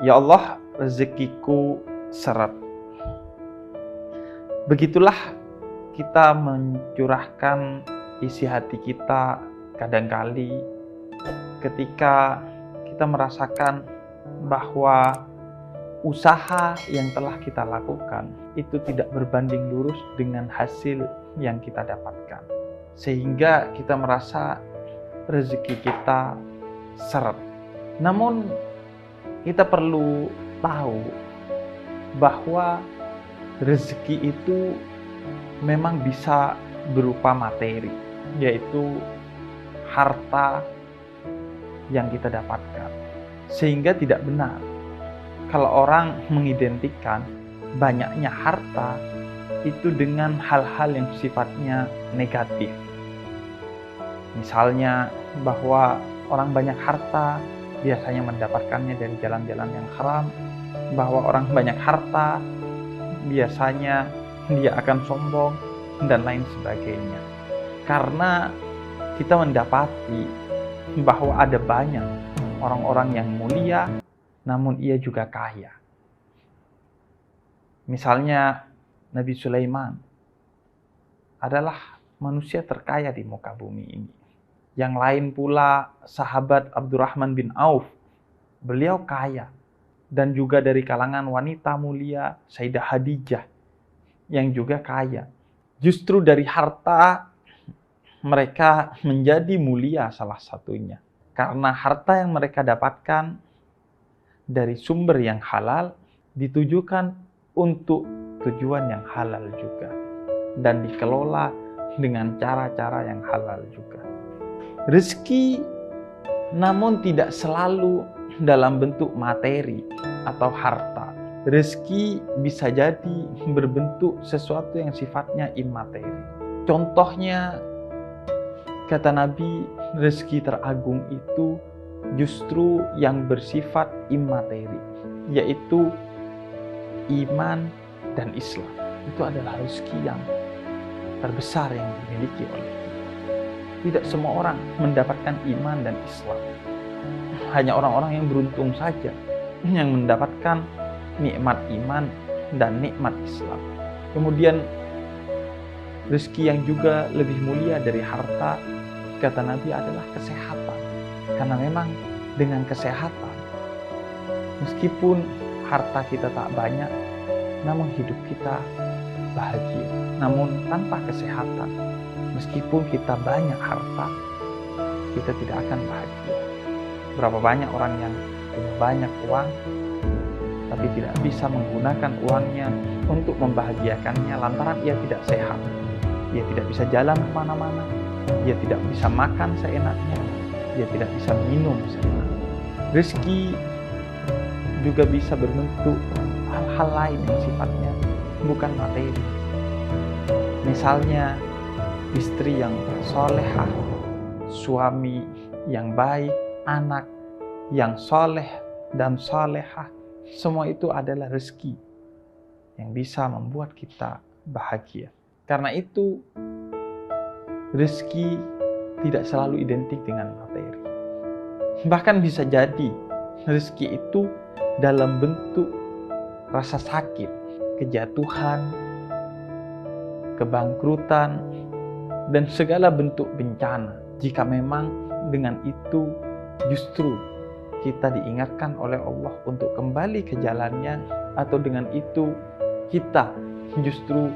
Ya Allah, rezekiku seret. Begitulah kita mencurahkan isi hati kita kadangkali ketika kita merasakan bahwa usaha yang telah kita lakukan itu tidak berbanding lurus dengan hasil yang kita dapatkan. Sehingga kita merasa rezeki kita seret. Namun kita perlu tahu bahwa rezeki itu memang bisa berupa materi, yaitu harta yang kita dapatkan. Sehingga tidak benar kalau orang mengidentikan banyaknya harta itu dengan hal-hal yang sifatnya negatif. Misalnya bahwa orang banyak harta biasanya mendapatkannya dari jalan-jalan yang haram, bahwa orang banyak harta biasanya dia akan sombong dan lain sebagainya. Karena kita mendapati bahwa ada banyak orang-orang yang mulia namun ia juga kaya. Misalnya Nabi Sulaiman adalah manusia terkaya di muka bumi ini. Yang lain pula sahabat Abdurrahman bin Auf, beliau kaya. Dan juga dari kalangan wanita mulia Sayyidah Khadijah yang juga kaya. Justru dari harta mereka menjadi mulia salah satunya. Karena harta yang mereka dapatkan dari sumber yang halal ditujukan untuk tujuan yang halal juga. Dan dikelola dengan cara-cara yang halal juga. Rezeki namun tidak selalu dalam bentuk materi atau harta. Rezeki bisa jadi berbentuk sesuatu yang sifatnya imateri. Contohnya, kata Nabi, rezeki teragung itu justru yang bersifat imateri, yaitu iman dan Islam. Itu adalah rezeki yang terbesar yang dimiliki oleh kita. Tidak semua orang mendapatkan iman dan Islam. Hanya orang-orang yang beruntung saja yang mendapatkan nikmat iman dan nikmat Islam. Kemudian rezeki yang juga lebih mulia dari harta, kata Nabi, adalah kesehatan. Karena memang dengan kesehatan, meskipun harta kita tak banyak, namun hidup kita bahagia. Namun tanpa kesehatan, meskipun kita banyak harta, kita tidak akan bahagia. Berapa banyak orang yang punya banyak uang, tapi tidak bisa menggunakan uangnya untuk membahagiakannya lantaran ia tidak sehat. Ia tidak bisa jalan kemana-mana, ia tidak bisa makan seenaknya, ia tidak bisa minum seenaknya. Rezeki juga bisa berbentuk hal-hal lain yang sifatnya bukan materi. Misalnya istri yang solehah, suami yang baik, anak yang soleh dan solehah. Semua itu adalah rezeki yang bisa membuat kita bahagia. Karena itu rezeki tidak selalu identik dengan materi. Bahkan bisa jadi rezeki itu dalam bentuk rasa sakit, kejatuhan, kebangkrutan, dan segala bentuk bencana. Jika memang dengan itu justru kita diingatkan oleh Allah untuk kembali ke jalannya, atau dengan itu kita justru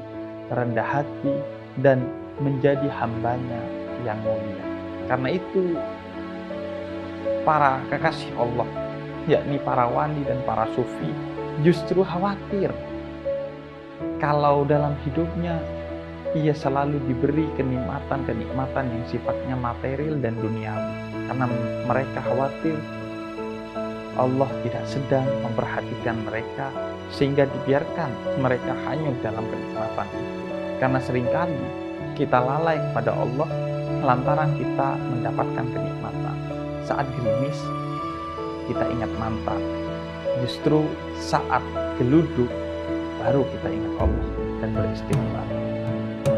rendah hati dan menjadi hambanya yang mulia. Karena itu para kekasih Allah, yakni para wali dan para sufi, justru khawatir kalau dalam hidupnya ia selalu diberi kenikmatan-kenikmatan yang sifatnya material dan duniawi. Karena mereka khawatir Allah tidak sedang memperhatikan mereka sehingga dibiarkan mereka hanyut dalam kenikmatan itu. Karena seringkali kita lalai kepada Allah lantaran kita mendapatkan kenikmatan. Saat gerimis, kita ingat mantan. Justru saat geluduk, baru kita ingat Allah dan beristighfar.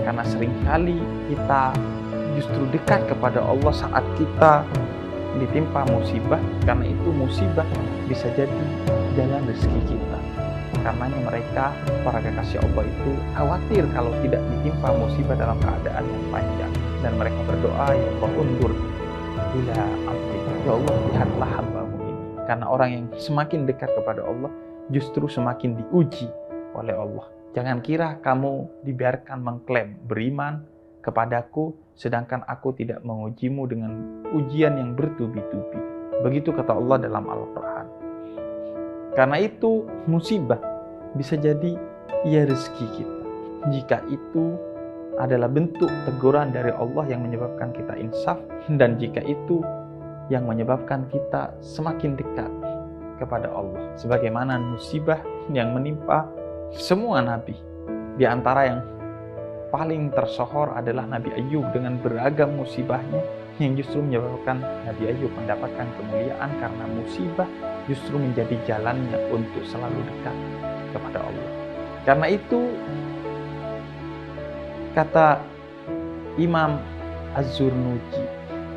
Karena seringkali kita justru dekat kepada Allah saat kita ditimpa musibah. Karena itu musibah bisa jadi jalan rezeki kita. Karenanya mereka, para kekasih Allah itu khawatir kalau tidak ditimpa musibah dalam keadaan yang panjang. Dan mereka berdoa, ya Allah undur ila abdi. Ya Allah, lihatlah hamba-Mu ini. Karena orang yang semakin dekat kepada Allah, justru semakin diuji oleh Allah. Jangan kira kamu dibiarkan mengklaim beriman kepadaku, sedangkan aku tidak mengujimu dengan ujian yang bertubi-tubi. Begitu kata Allah dalam Al-Quran. Karena itu musibah bisa jadi ya rezeki kita. Jika itu adalah bentuk teguran dari Allah yang menyebabkan kita insaf, dan jika itu yang menyebabkan kita semakin dekat kepada Allah. Sebagaimana musibah yang menimpa semua nabi. Di antara yang paling tersohor adalah Nabi Ayub dengan beragam musibahnya yang justru menyebabkan Nabi Ayub mendapatkan kemuliaan karena musibah justru menjadi jalannya untuk selalu dekat kepada Allah. Karena itu kata Imam Az-Zurnuji,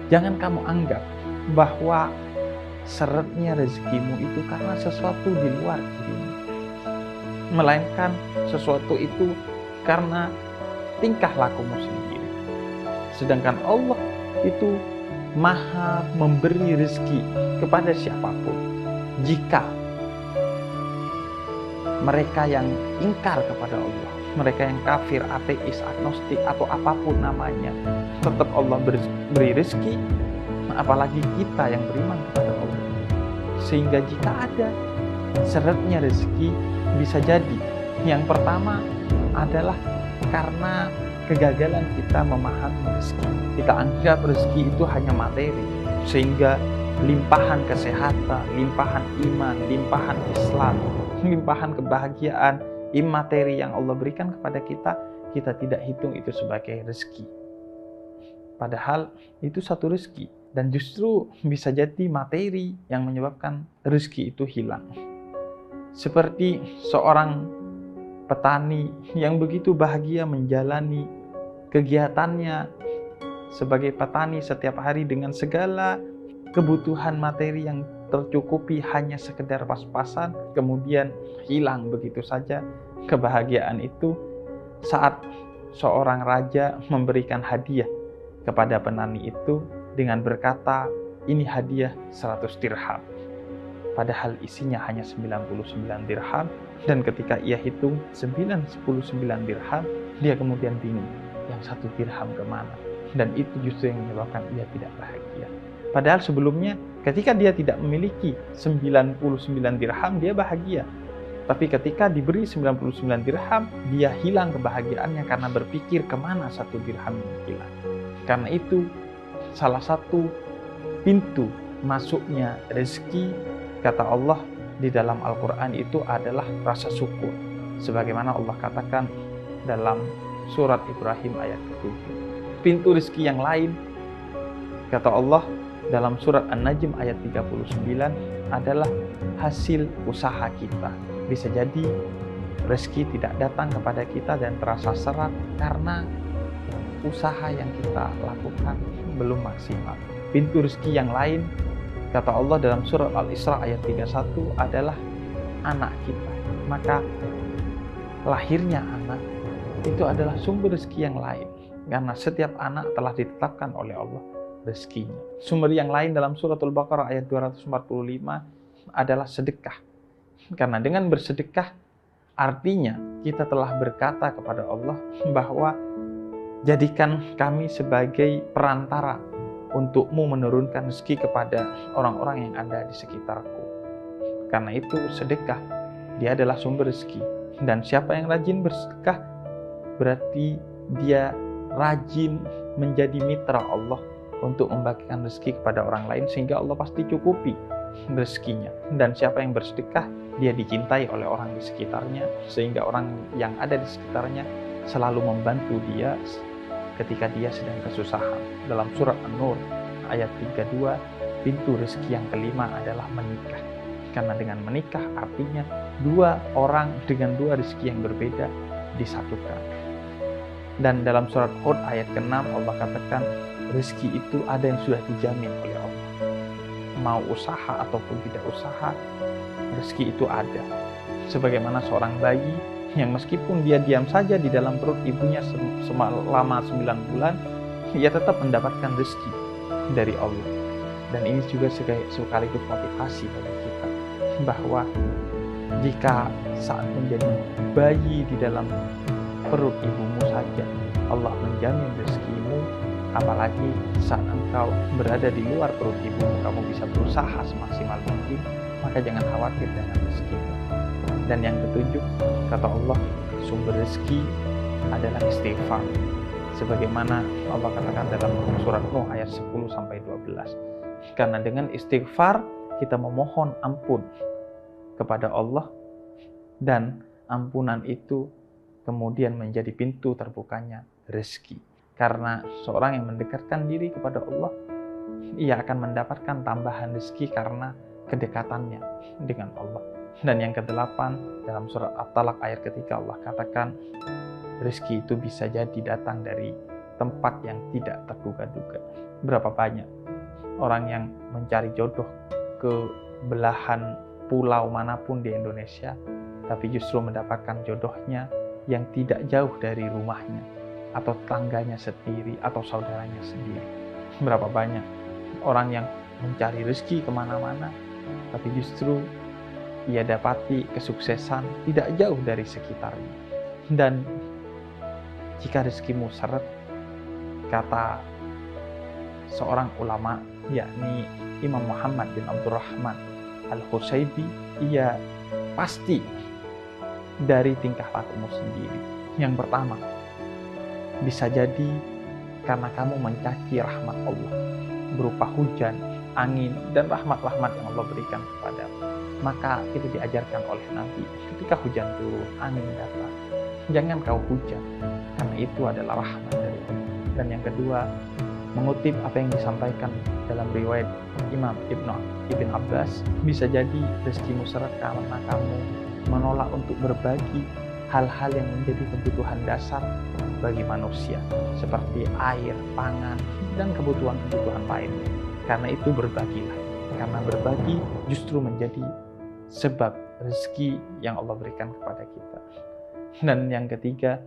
jangan kamu anggap bahwa seretnya rezekimu itu karena sesuatu di luar dirimu, melainkan sesuatu itu karena tingkah lakumu sendiri. Sedangkan Allah itu maha memberi rezeki kepada siapapun. Jika mereka yang ingkar kepada Allah, mereka yang kafir, ateis, agnostik, atau apapun namanya, tetap Allah beri rezeki, apalagi kita yang beriman kepada Allah. Sehingga jika ada seretnya rezeki, bisa jadi yang pertama adalah karena kegagalan kita memahami rezeki. Kita anggap rezeki itu hanya materi, sehingga limpahan kesehatan, limpahan iman, limpahan Islam, limpahan kebahagiaan, imateri yang Allah berikan kepada kita, kita tidak hitung itu sebagai rezeki. Padahal itu satu rezeki, dan justru bisa jadi materi yang menyebabkan rezeki itu hilang. Seperti seorang petani yang begitu bahagia menjalani kegiatannya sebagai petani setiap hari dengan segala kebutuhan materi yang tercukupi hanya sekedar pas-pasan, kemudian hilang begitu saja kebahagiaan itu saat seorang raja memberikan hadiah kepada petani itu dengan berkata, ini hadiah 100 dirham. Padahal isinya hanya 99 dirham, dan ketika ia hitung 99 dirham, dia kemudian bingung, yang 1 dirham kemana? Dan itu justru yang menyebabkan ia tidak bahagia. Padahal sebelumnya ketika dia tidak memiliki 99 dirham, dia bahagia. Tapi ketika diberi 99 dirham, dia hilang kebahagiaannya karena berpikir kemana 1 dirham yang hilang. Karena itu salah satu pintu masuknya rezeki, kata Allah di dalam Al-Quran itu adalah rasa syukur. Sebagaimana Allah katakan dalam surat Ibrahim ayat ke-7. Pintu rezeki yang lain, kata Allah dalam surat An-Najm ayat 39, adalah hasil usaha kita. Bisa jadi rezeki tidak datang kepada kita dan terasa serat karena usaha yang kita lakukan belum maksimal. Pintu rezeki yang lain, kata Allah dalam surat Al-Isra ayat 31, adalah anak kita. Maka lahirnya anak itu adalah sumber rezeki yang lain, karena setiap anak telah ditetapkan oleh Allah rezekinya. Sumber yang lain dalam surat Al-Baqarah ayat 245 adalah sedekah. Karena dengan bersedekah artinya kita telah berkata kepada Allah bahwa jadikan kami sebagai perantara untukmu menurunkan rezeki kepada orang-orang yang ada di sekitarku. Karena itu sedekah, dia adalah sumber rezeki. Dan siapa yang rajin bersedekah, berarti dia rajin menjadi mitra Allah untuk membagikan rezeki kepada orang lain, sehingga Allah pasti cukupi rezekinya. Dan siapa yang bersedekah, dia dicintai oleh orang di sekitarnya, sehingga orang yang ada di sekitarnya selalu membantu dia ketika dia sedang kesusahan. Dalam surat An-Nur ayat 32, pintu rezeki yang kelima adalah menikah. Karena dengan menikah artinya dua orang dengan dua rezeki yang berbeda disatukan. Dan dalam surat Hud ayat ke-6 Allah katakan rezeki itu ada yang sudah dijamin oleh Allah. Mau usaha ataupun tidak usaha, rezeki itu ada. Sebagaimana seorang bayi yang meskipun dia diam saja di dalam perut ibunya selama 9 bulan, ia tetap mendapatkan rezeki dari Allah. Dan ini juga sekaligus motivasi bagi kita, bahwa jika saat menjadi bayi di dalam perut ibumu saja Allah menjamin rezekimu, apalagi saat engkau berada di luar perut ibumu, kamu bisa berusaha semaksimal mungkin, maka jangan khawatir dengan rezekimu. Dan yang ketujuh, kata Allah, sumber rezeki adalah istighfar. Sebagaimana Allah katakan dalam surat Nuh ayat 10-12. Karena dengan istighfar kita memohon ampun kepada Allah, dan ampunan itu kemudian menjadi pintu terbukanya rezeki. Karena seorang yang mendekatkan diri kepada Allah, ia akan mendapatkan tambahan rezeki karena kedekatannya dengan Allah. Dan yang kedelapan, dalam surat At-Talaq ayat ketiga Allah katakan, rezeki itu bisa jadi datang dari tempat yang tidak terduga-duga. Berapa banyak orang yang mencari jodoh ke belahan pulau manapun di Indonesia, tapi justru mendapatkan jodohnya yang tidak jauh dari rumahnya, atau tangganya sendiri, atau saudaranya sendiri. Berapa banyak orang yang mencari rezeki kemana-mana, tapi justru ia dapati kesuksesan tidak jauh dari sekitarnya. Dan jika rezekimu seret, kata seorang ulama, yakni Imam Muhammad bin Abdurrahman Al-Husaybi, ia pasti dari tingkah lakumu sendiri. Yang pertama, bisa jadi karena kamu mencaci rahmat Allah berupa hujan, angin, dan rahmat-rahmat yang Allah berikan kepadamu. Maka itu diajarkan oleh Nabi, ketika hujan turun, angin datang, jangan kau hujan, karena itu adalah rahmat dari Allah. Dan yang kedua, mengutip apa yang disampaikan dalam riwayat Imam Ibn Abbas, bisa jadi rezekimu seret karena kamu menolak untuk berbagi hal-hal yang menjadi kebutuhan dasar bagi manusia, seperti air, pangan, dan kebutuhan-kebutuhan lainnya. Karena itu berbagilah, karena berbagi justru menjadi sebab rezeki yang Allah berikan kepada kita. Dan yang ketiga,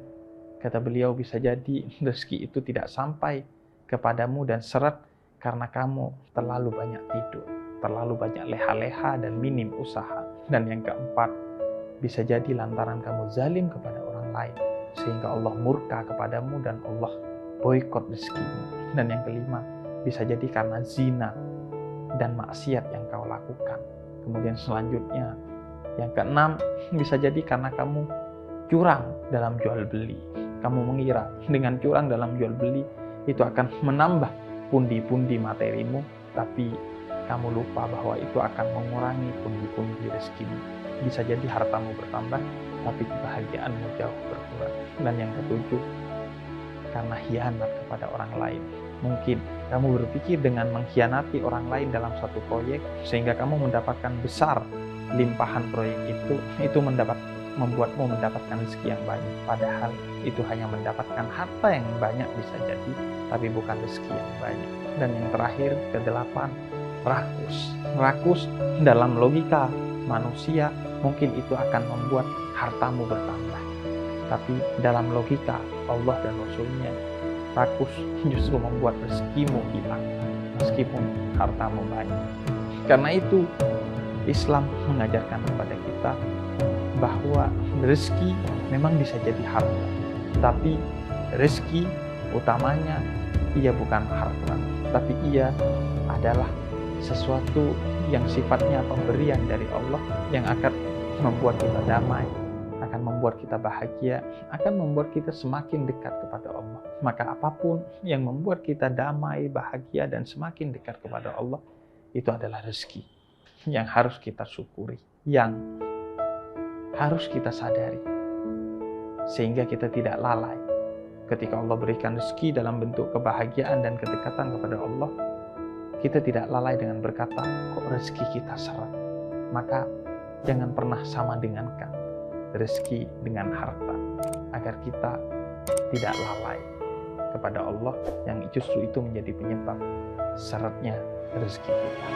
kata beliau, bisa jadi rezeki itu tidak sampai kepadamu dan seret karena kamu terlalu banyak tidur, terlalu banyak leha-leha dan minim usaha. Dan yang keempat, bisa jadi lantaran kamu zalim kepada orang lain, sehingga Allah murka kepadamu dan Allah boikot rezekimu. Dan yang kelima, bisa jadi karena zina dan maksiat yang kau lakukan. Kemudian selanjutnya, yang keenam, bisa jadi karena kamu curang dalam jual beli. Kamu mengira dengan curang dalam jual beli itu akan menambah pundi-pundi materimu, tapi kamu lupa bahwa itu akan mengurangi pundi-pundi rezekimu. Bisa jadi hartamu bertambah, tapi kebahagiaanmu jauh berkurang. Dan yang ketujuh, karena hianat kepada orang lain. Mungkin kamu berpikir dengan mengkhianati orang lain dalam satu proyek, sehingga kamu mendapatkan besar limpahan proyek itu membuatmu mendapatkan rezeki yang banyak. Padahal itu hanya mendapatkan harta yang banyak bisa jadi, tapi bukan rezeki yang banyak. Dan yang terakhir, kedelapan, rakus. Rakus dalam logika manusia mungkin itu akan membuat hartamu bertambah. Tapi dalam logika Allah dan Rasulnya, rakus justru membuat rezekimu hilang, meskipun hartamu banyak. Karena itu Islam mengajarkan kepada kita bahwa rezeki memang bisa jadi harta, tapi rezeki utamanya ia bukan harta, tapi ia adalah sesuatu yang sifatnya pemberian dari Allah, yang akan membuat kita damai, akan membuat kita bahagia, akan membuat kita semakin dekat kepada Allah. Maka apapun yang membuat kita damai, bahagia, dan semakin dekat kepada Allah, itu adalah rezeki yang harus kita syukuri, yang harus kita sadari, sehingga kita tidak lalai. Ketika Allah berikan rezeki dalam bentuk kebahagiaan dan kedekatan kepada Allah, kita tidak lalai dengan berkata, kok rezeki kita seret. Maka jangan pernah sama dengankan rezeki dengan harta, agar kita tidak lalai kepada Allah, yang justru itu menjadi penyebab seretnya rezeki kita.